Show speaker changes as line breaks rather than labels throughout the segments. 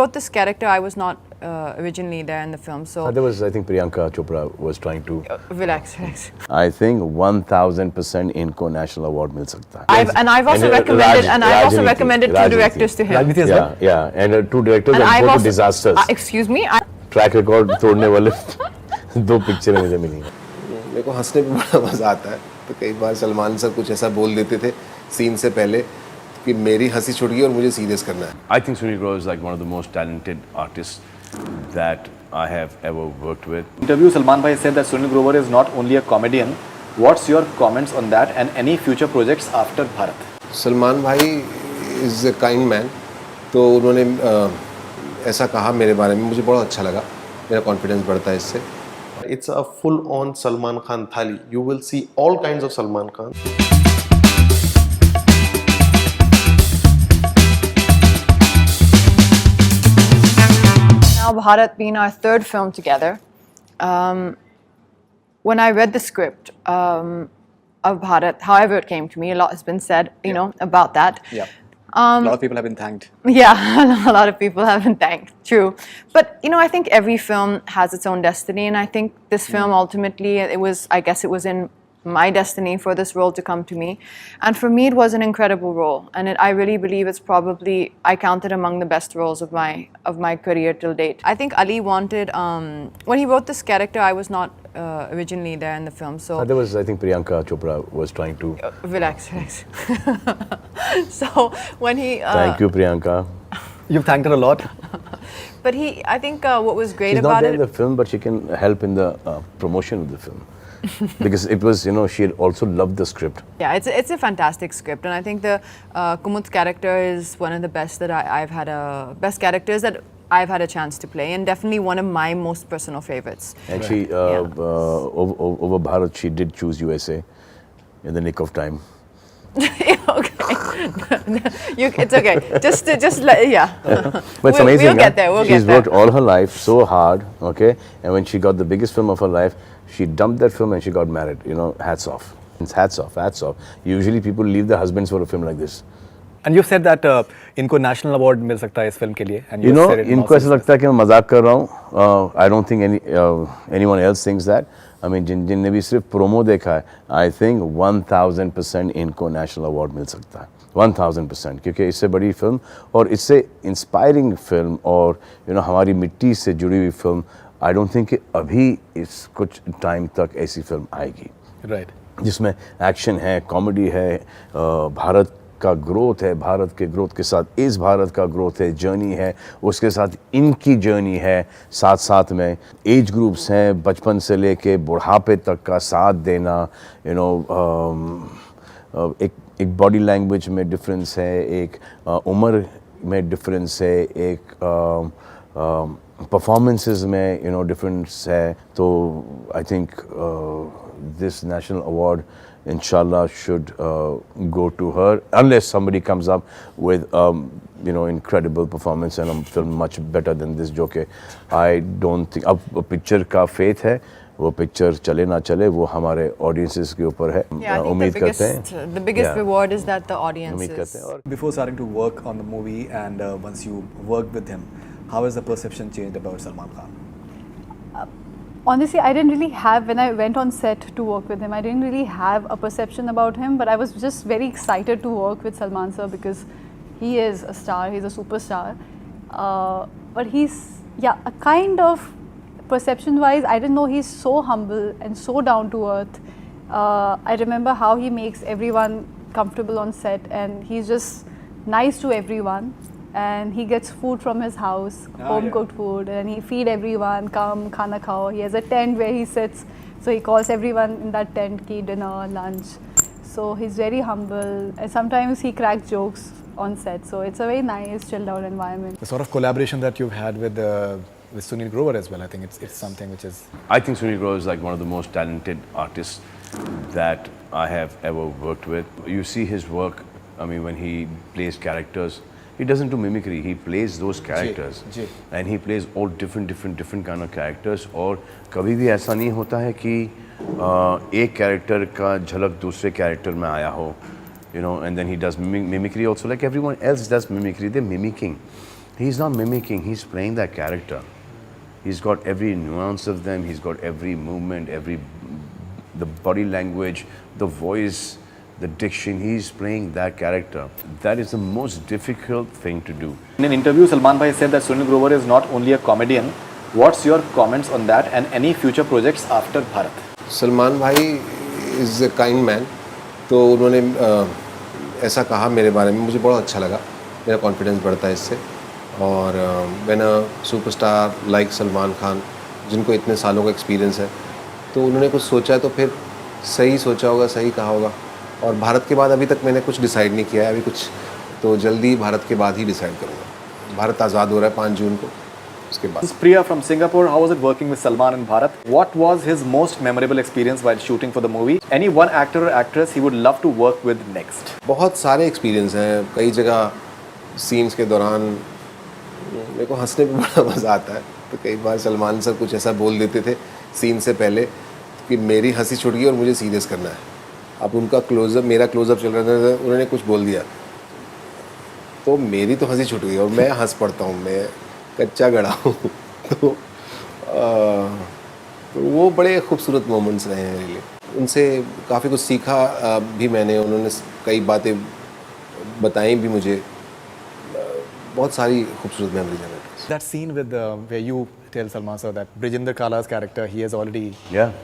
wrote this character, I was not originally there in the film, so
There was, I think, Priyanka Chopra was trying to.
relax.
I think 1000% इनको national award मिल सकता है.
I've also recommended two directors to him.
Rajniti as well?
Yeah, and two directors
And
and
I've
both
also,
disasters.
excuse me,
Track record तोड़ने वाले दो पिक्चरें मुझे मिली.
मेरे को हंसने में बड़ा मज़ा आता है, तो कई बार सलमान सर कुछ ऐसा बोल देते थे सीन से पहले कि मेरी हंसी छूट गई और मुझे सीरियस करना है.
I think Sunil Grover is like one of the most talented artists that I have ever worked with.
Interview, Salman Bhai said that Sunil Grover is not only a comedian. What's your comments on that and any future projects after Bharat?
Salman भाई is a kind man, तो उन्होंने ऐसा कहा मेरे बारे में, मुझे बड़ा अच्छा लगा, मेरा कॉन्फिडेंस बढ़ता है इससे.
It's a full-on Salman Khan thali. You will see all kinds of Salman Khan.
Now Bharat being our third film together, when I read the script of Bharat, however it came to me, a lot has been said, you know, about that.
Yeah. A lot of people have been thanked.
Yeah, a lot of people have been thanked, true. But, you know, I think every film has its own destiny, and I think this film ultimately, I guess it was in my destiny for this role to come to me. And for me, it was an incredible role. And I really believe it's probably, I count it among the best roles of my career till date. I think Ali wanted, when he wrote this character, I was not originally there in the film, so
There was, I think, Priyanka Chopra was trying to.
relax. So when he
Thank you, Priyanka.
You've thanked her a lot.
but I think what was great
She's not
about
there in
it,
the film, but she can help in the promotion of the film. Because it was, you know, she had also loved the script.
yeah, it's a fantastic script, and I think the Kumud's character is one of the best that I've had best characters that I've had a chance to play, and definitely one of my most personal favorites.
And she, over Bharat, she did choose USA in the nick of time.
Okay, it's okay. Yeah.
But it's
We'll
amazing.
get there. We'll
She's
get there.
worked all her life so hard, okay? And when she got the biggest film of her life, she dumped that film and she got married. You know, hats off. It's hats off, hats off. Usually people leave their husbands for a film like this.
And you've said that इनको national award मिल सकता है इस film के लिए. And
You know,
said it in
इनको
all
ऐसा लगता है कि मैं मजाक कर रहा हूँ. I don't think anyone else thinks that. I mean, जिनने भी सिर्फ promo देखा है, I think 1000% इनको national award मिल सकता है. 1000%, क्योंकि इससे बड़ी फिल्म और इससे इंस्पायरिंग फिल्म और you know हमारी मिट्टी से जुड़ी हुई फिल्म, I don't think कि अभी इस कुछ टाइम तक ऐसी फिल्म आएगी.
Right.
जिसमें एक्शन है, कॉमेडी है, भारत का ग्रोथ है, भारत के ग्रोथ के साथ इस भारत का ग्रोथ है, जर्नी है, उसके साथ इनकी जर्नी है, साथ साथ में एज ग्रुप्स हैं, बचपन से लेके बुढ़ापे तक का साथ देना, यू नो, एक बॉडी लैंग्वेज में डिफरेंस है, एक उम्र में डिफरेंस है, एक परफॉर्मेंसेस में यू नो डिफरेंस है. तो I think this national award inshallah should go to her unless somebody comes up with you know incredible performance and a film much better than this. जो कि I don't think अब picture का faith है, वो picture चले ना चले वो हमारे audiences के ऊपर है.
Yeah, I
उम्मीद
think
करते हैं.
the biggest
Yeah.
reward is that the audience
उम्मीद
is.
करते हैं. और
Before starting to work on the movie and once you worked with him, how has the perception changed about Salman Khan?
Honestly, I didn't really have, when I went on set to work with him, I didn't really have a perception about him, but I was just very excited to work with Salman sir because he is a star, he's a superstar. But he's, yeah, a kind of perception-wise, I didn't know he's so humble and so down to earth. I remember how he makes everyone comfortable on set and he's just nice to everyone. And he gets food from his house, home cooked food, and he feed everyone, come, khana khao. He has a tent where he sits, so he calls everyone in that tent, ki dinner, lunch. So he's very humble, and sometimes he cracks jokes on set. So it's a very nice, chilled out environment.
The sort of collaboration that you've had with Sunil Grover as well, I think it's something which is.
I think Sunil Grover is like one of the most talented artists that I have ever worked with. You see his work, I mean, when he plays characters, he doesn't do mimicry, he plays those characters. And he plays all different kind of characters. और कभी भी ऐसा नहीं होता है कि एक character का झलक दूसरे character में आया हो. You know, and then he does mimicry also, like everyone else does mimicry, they're mimicking. He's not mimicking, he's playing that character. He's got every nuance of them, he's got every movement, the body language, the voice, the diction. He's playing that character. That is the most difficult thing to do.
In an interview, Salman Bhai said that Sunil Grover is not only a comedian. What's your comments on that and any future projects after Bharat?
Salman भाई is a kind man, तो उन्होंने ऐसा कहा मेरे बारे में, मुझे बहुत अच्छा लगा, मेरा कॉन्फिडेंस बढ़ता है इससे। और when a superstar like Salman Khan, जिनको इतने सालों का एक्सपीरियंस है, तो उन्होंने कुछ सोचा है तो फिर सही सोचा होगा, सही कहा होगा। और भारत के बाद अभी तक मैंने कुछ डिसाइड नहीं किया है, अभी कुछ तो जल्दी भारत के बाद ही डिसाइड करूँगा। भारत आज़ाद हो रहा है 5 जून को, उसके बाद।
This is Priya from Singapore. How was it working with Salman and Bharat? What was his most memorable experience while shooting for the movie? Any one actor or actress he would love to work with next?
बहुत सारे experience हैं, कई जगह scenes के दौरान मेरे को हंसने में बड़ा मज़ा आता है। तो कई बार सलमान सर कुछ ऐसा बोल देते थे सीन से पहले कि मेरी हंसी छूट गई और मुझे सीरियस करना है। अब उनका क्लोजअप, मेरा क्लोजअप चल रहा था, उन्होंने कुछ बोल दिया तो मेरी तो हंसी छूट गई और मैं हंस पड़ता हूँ, मैं कच्चा गड़ा हूँ। तो वो बड़े खूबसूरत मोमेंट्स रहे हैं मेरे लिए। उनसे काफ़ी कुछ सीखा भी मैंने, उन्होंने कई बातें बताई भी मुझे, बहुत सारी खूबसूरत मेमोरीज हैं।
That scene with where you tell Salman sir that Brijinder Kala's character, he has already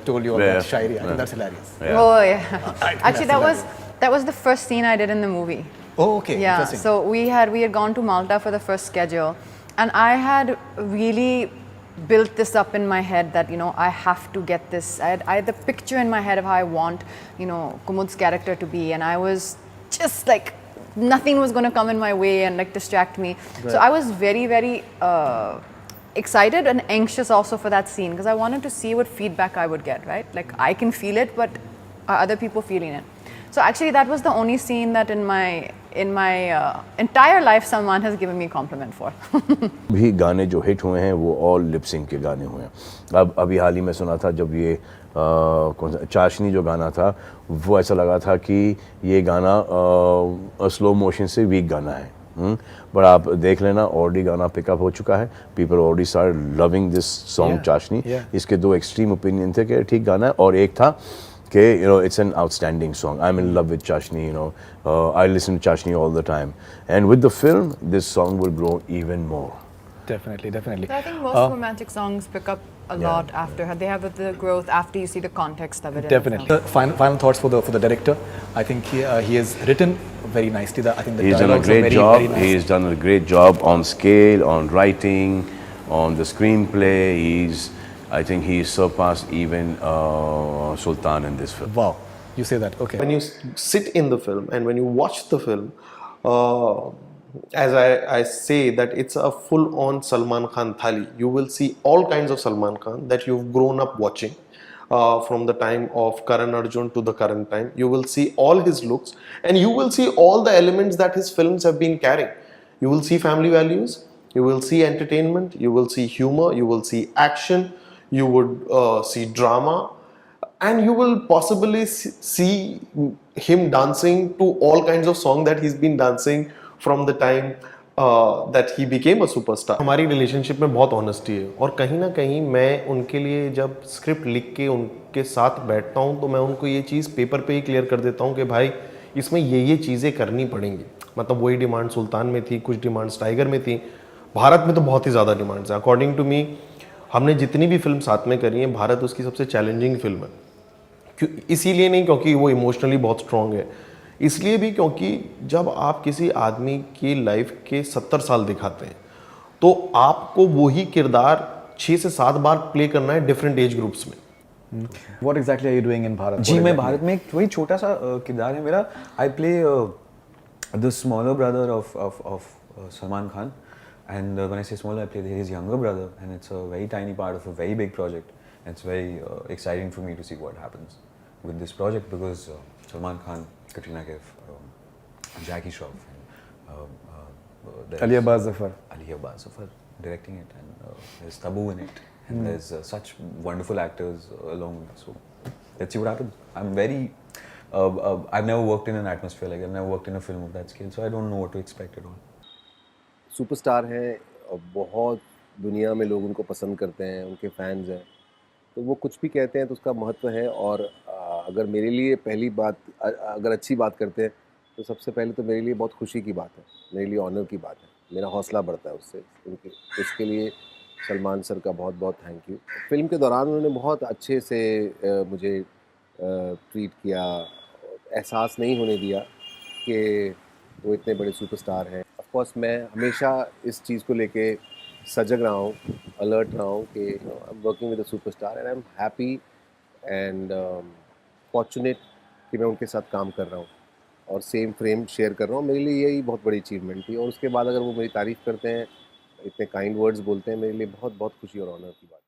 told you all that shairi. I think that's hilarious.
Yeah.
Oh yeah. Actually, that was the first scene I did in the movie.
Oh, okay.
Yeah.
Interesting.
So we had gone to Malta for the first schedule, and I had really built this up in my head that I have to get this. I had the picture in my head of how I want Kumud's character to be, and I was just like nothing was going to come in my way and like distract me. Right. So I was very, very excited and anxious also for that scene because I wanted to see what feedback I would get, right? Like I can feel it, but are other people feeling it? So actually that was the only scene that in my entire life Salman has given me compliment for.
भी गाने जो hit हुए हैं वो all lip sync के गाने हुए हैं। अब अभी हाल ही में सुना था जब ये कौन सा चाशनी जो गाना था, वो ऐसा लगा था कि ये गाना स्लो मोशन से वीक गाना है। बट आप देख लेना ऑलरेडी गाना पिकअप हो चुका है, people already start loving this song चाशनी। इसके 2 एक्सट्रीम ओपिनियन थे कि ठीक गाना है, और एक था कि it's an outstanding song. I'm in love with Chashni, I listen to Chashni all the time. And with the film, this song will grow even more.
Definitely, definitely.
So I think most romantic songs pick up a lot after. They have the growth after you see the context of it.
Definitely. Final thoughts for the director. I think he has written very nicely. I think the
He's done a
dialogues are
great
very,
job.
very nice.
He's done a great job on scale, on writing, on the screenplay. I think he surpassed even Sultan in this film.
Wow, you say that. Okay.
When you sit in the film and when you watch the film, as I say that it's a full-on Salman Khan thali. You will see all kinds of Salman Khan that you've grown up watching. From the time of Karan Arjun to the current time, you will see all his looks and you will see all the elements that his films have been carrying. You will see family values, you will see entertainment, you will see humor, you will see action, you would see drama, and you will possibly see him dancing to all kinds of songs that he's been dancing from the time that he became a superstar. हमारी relationship में बहुत honesty है और कहीं ना कहीं मैं उनके लिए जब स्क्रिप्ट लिख के उनके साथ बैठता हूँ तो मैं उनको ये चीज़ पेपर पे ही क्लियर कर देता हूँ कि भाई इसमें ये चीज़ें करनी पड़ेंगी। मतलब वही डिमांड सुल्तान में थी, कुछ डिमांड्स टाइगर में थी, भारत में तो बहुत ही ज़्यादा डिमांड्स हैं। अकॉर्डिंग टू मी हमने जितनी भी फिल्म साथ में करी है, भारत उसकी सबसे चैलेंजिंग फिल्म है। इसीलिए नहीं क्योंकि वो इमोशनली बहुत स्ट्रॉन्ग है, इसलिए भी क्योंकि जब आप किसी आदमी की लाइफ के 70 साल दिखाते हैं तो आपको वही किरदार 6 से 7 बार प्ले करना है डिफरेंट एज ग्रुप्स में।
What exactly are you doing in Bharat?
जी मैं भारत में एक वही छोटा सा किरदार है मेरा। I play the smaller brother of Salman Khan, and when I say smaller, I play his younger brother, and it's a very tiny part of a very big project. And it's very exciting for me to see what happens with this project because Salman Khan, Katrina Kaif, Jackie Shroff, and
Ali Abbas Zafar.
Ali Abbas Zafar directing it, and there's Tabu in it, and there's such wonderful actors along with it. So let's see what happens. I'm very I've never worked in an atmosphere like that. I've never worked in a film of that scale, so I don't know what to expect at all.
Superstar हैं और बहुत दुनिया में लोग उनको पसंद करते हैं, उनके फैंस हैं, तो वो कुछ भी कहते हैं तो उसका महत्व है। और अगर मेरे लिए पहली बात अगर अच्छी बात करते हैं तो सबसे पहले तो मेरे लिए बहुत खुशी की बात है, मेरे लिए ऑनर की बात है, मेरा हौसला बढ़ता है उससे। उनके उसके लिए सलमान सर का बहुत बहुत थैंक यू। फिल्म के दौरान उन्होंने बहुत अच्छे से मुझे ट्रीट किया, एहसास नहीं होने दिया कि वो इतने बड़े सुपरस्टार हैं। ऑफ कोर्स मैं हमेशा इस चीज़ को लेके सजग रहा हूँ, अलर्ट रहा हूँ कि I am working with a superstar and I am happy and fortunate कि मैं उनके साथ काम कर रहा हूँ और सेम फ्रेम शेयर कर रहा हूँ। मेरे लिए यही बहुत बड़ी अचीवमेंट थी और उसके बाद अगर वो मेरी तारीफ़ करते हैं, इतने काइंड वर्ड्स बोलते हैं, मेरे लिए बहुत बहुत खुशी और ऑनर की बात है।